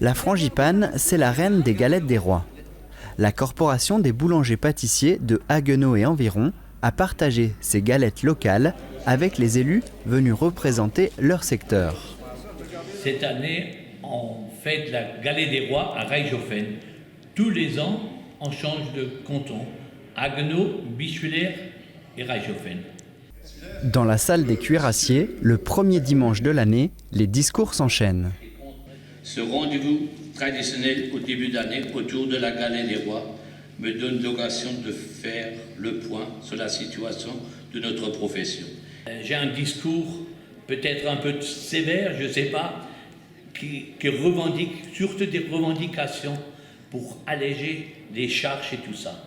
La frangipane, c'est la reine des galettes des rois. La corporation des boulangers-pâtissiers de Haguenau et environ a partagé ces galettes locales avec les élus venus représenter leur secteur. Cette année, on fête la galette des rois à Reichshofen. Tous les ans, on change de canton. Haguenau, Bischwiller et Reichshofen. Dans la salle des cuirassiers, le premier dimanche de l'année, les discours s'enchaînent. Ce rendez-vous traditionnel au début d'année autour de la galette des rois me donne l'occasion de faire le point sur la situation de notre profession. J'ai un discours peut-être un peu sévère, je ne sais pas, qui revendique surtout des revendications pour alléger les charges et tout ça.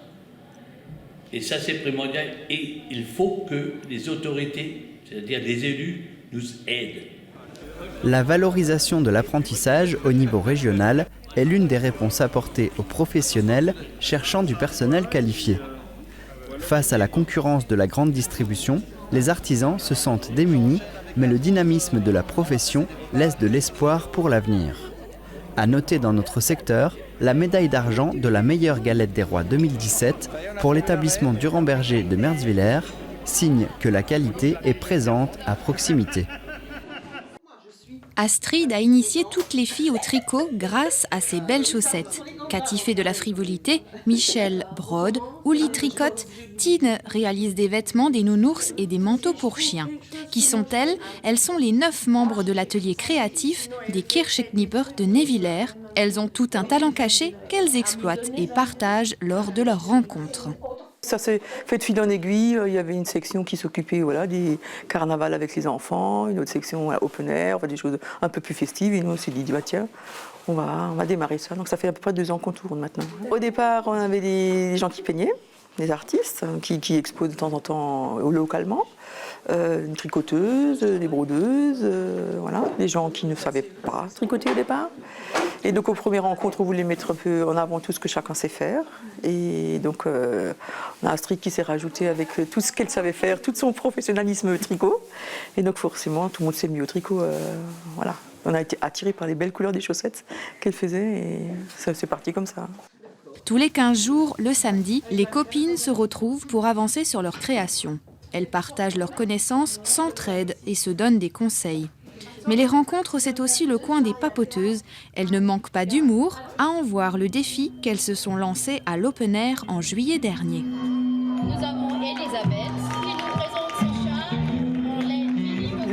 Et ça, c'est primordial. Et il faut que les autorités, c'est-à-dire les élus, nous aident. La valorisation de l'apprentissage au niveau régional est l'une des réponses apportées aux professionnels cherchant du personnel qualifié. Face à la concurrence de la grande distribution, les artisans se sentent démunis, mais le dynamisme de la profession laisse de l'espoir pour l'avenir. À noter dans notre secteur, la médaille d'argent de la meilleure galette des rois 2017 pour l'établissement Durand-Berger de Merzwiller, signe que la qualité est présente à proximité. Astrid a initié toutes les filles au tricot grâce à ses belles chaussettes. Cathy fait de la frivolité, Michel brode, Ouli tricote, Tine réalise des vêtements, des nounours et des manteaux pour chiens. Qui sont-elles ? Elles sont les 9 membres de l'atelier créatif des Kirchenknieper de Névillers. Elles ont tout un talent caché qu'elles exploitent et partagent lors de leurs rencontres. Ça s'est fait de fil en aiguille. Il y avait une section qui s'occupait des carnavals avec les enfants, une autre section open air, des choses un peu plus festives. Et nous, on s'est dit, tiens, on va démarrer ça. Donc ça fait à peu près 2 ans qu'on tourne maintenant. Au départ, on avait des gens qui peignaient, des artistes qui exposent de temps en temps localement. Une tricoteuse, des brodeuses, des gens qui ne savaient pas tricoter au départ. Et donc aux premières rencontres, on voulait mettre un peu en avant tout ce que chacun sait faire. Et donc on a Astrid qui s'est rajoutée avec tout ce qu'elle savait faire, tout son professionnalisme tricot. Et donc forcément, tout le monde s'est mis au tricot. On a été attirés par les belles couleurs des chaussettes qu'elle faisait et c'est parti comme ça. Tous les 15 jours, le samedi, les copines se retrouvent pour avancer sur leur création. Elles partagent leurs connaissances, s'entraident et se donnent des conseils. Mais les rencontres, c'est aussi le coin des papoteuses. Elles ne manquent pas d'humour, à en voir le défi qu'elles se sont lancées à l'open air en juillet dernier. Nous avons Elisabeth qui nous présente ses chats.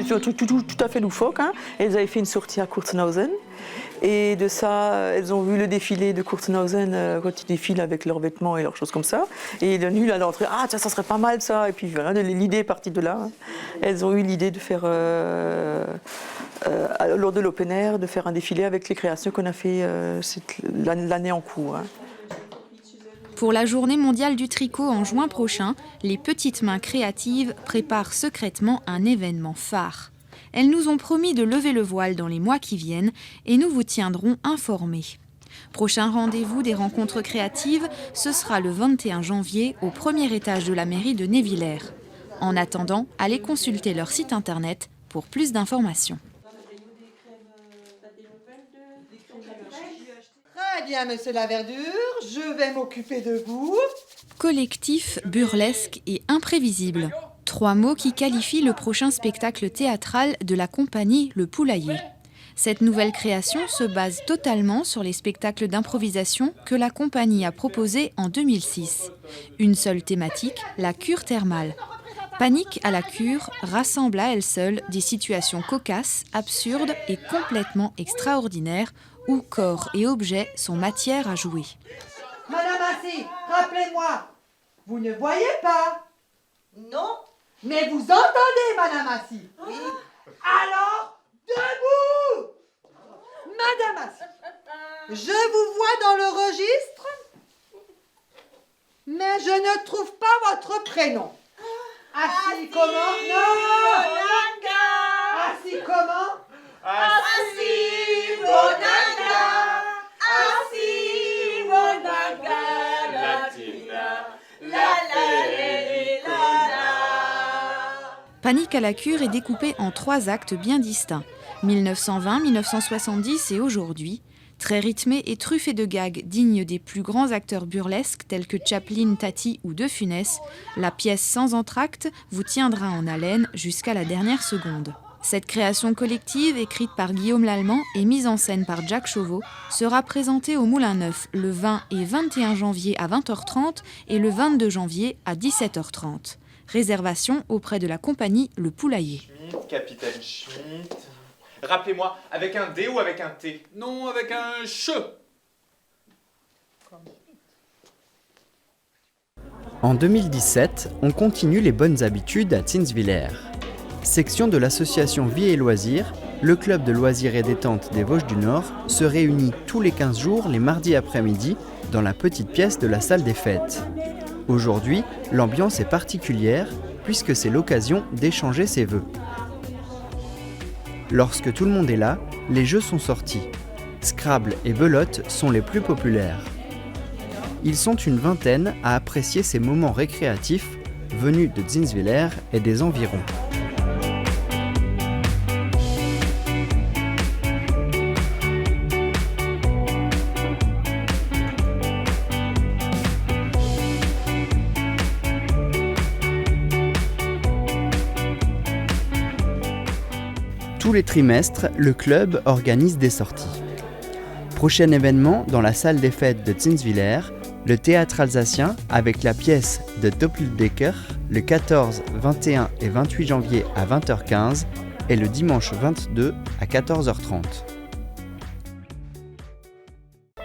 C'est tout à fait loufoque. Elles avaient fait une sortie à Kurzenhausen. Et de ça, elles ont vu le défilé de Kurzenhausen quand ils défilent avec leurs vêtements et leurs choses comme ça. Et la nuit, à l'entrée, ça serait pas mal ça. Et puis voilà, l'idée est partie de là. Elles ont eu l'idée de faire, lors de l'open air, de faire un défilé avec les créations qu'on a fait l'année en cours. Pour la journée mondiale du tricot en juin prochain, les petites mains créatives préparent secrètement un événement phare. Elles nous ont promis de lever le voile dans les mois qui viennent et nous vous tiendrons informés. Prochain rendez-vous des rencontres créatives, ce sera le 21 janvier au premier étage de la mairie de Névillers. En attendant, allez consulter leur site internet pour plus d'informations. Très bien, monsieur Laverdure, je vais m'occuper de vous. Collectif, burlesque et imprévisible. 3 mots qui qualifient le prochain spectacle théâtral de la compagnie Le Poulailler. Cette nouvelle création se base totalement sur les spectacles d'improvisation que la compagnie a proposés en 2006. Une seule thématique, la cure thermale. Panique à la cure rassemble à elle seule des situations cocasses, absurdes et complètement extraordinaires où corps et objets sont matière à jouer. Madame Assis, rappelez-moi, vous ne voyez pas? Non. Mais vous entendez, Madame Assis? Oui. Alors, debout! Madame Assis, je vous vois dans le registre, mais je ne trouve pas votre prénom. Assis comment? Non! Assis comment? Assis Bonanga. Assis Bonanga. La la la la. Panique à la cure est découpé en 3 actes bien distincts, 1920, 1970 et aujourd'hui, très rythmé et truffé de gags dignes des plus grands acteurs burlesques tels que Chaplin, Tati ou De Funès, la pièce sans entracte vous tiendra en haleine jusqu'à la dernière seconde. Cette création collective, écrite par Guillaume Lallemand et mise en scène par Jack Chauveau, sera présentée au Moulin Neuf le 20 et 21 janvier à 20h30 et le 22 janvier à 17h30. Réservation auprès de la compagnie Le Poulailler. Schmitt, capitaine Schmitt. Rappelez-moi, avec un D ou avec un T? Non, avec un CHE. En 2017, on continue les bonnes habitudes à Zinswiller. Section de l'association Vie et Loisirs, le club de loisirs et détente des Vosges du Nord se réunit tous les 15 jours les mardis après-midi dans la petite pièce de la salle des fêtes. Aujourd'hui, l'ambiance est particulière puisque c'est l'occasion d'échanger ses vœux. Lorsque tout le monde est là, les jeux sont sortis. Scrabble et belote sont les plus populaires. Ils sont une vingtaine à apprécier ces moments récréatifs venus de Zinswiller et des environs. Tous les trimestres, le club organise des sorties. Prochain événement dans la salle des fêtes de Zinswiller, le théâtre alsacien avec la pièce de Doppeldecker le 14, 21 et 28 janvier à 20h15 et le dimanche 22 à 14h30.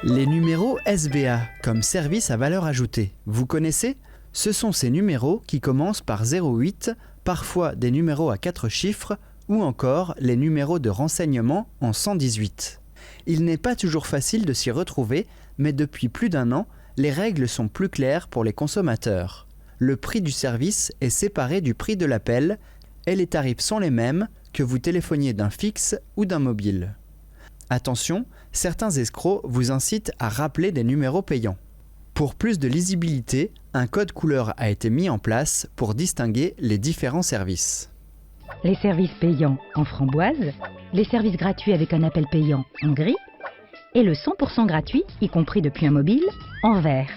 Les numéros SVA comme service à valeur ajoutée, vous connaissez ? Ce sont ces numéros qui commencent par 08, parfois des numéros à 4 chiffres ou encore les numéros de renseignement en 118. Il n'est pas toujours facile de s'y retrouver, mais depuis plus d'1 an, les règles sont plus claires pour les consommateurs. Le prix du service est séparé du prix de l'appel et les tarifs sont les mêmes que vous téléphoniez d'un fixe ou d'un mobile. Attention, certains escrocs vous incitent à rappeler des numéros payants. Pour plus de lisibilité, un code couleur a été mis en place pour distinguer les différents services. Les services payants en framboise, les services gratuits avec un appel payant en gris et le 100% gratuit, y compris depuis un mobile, en vert.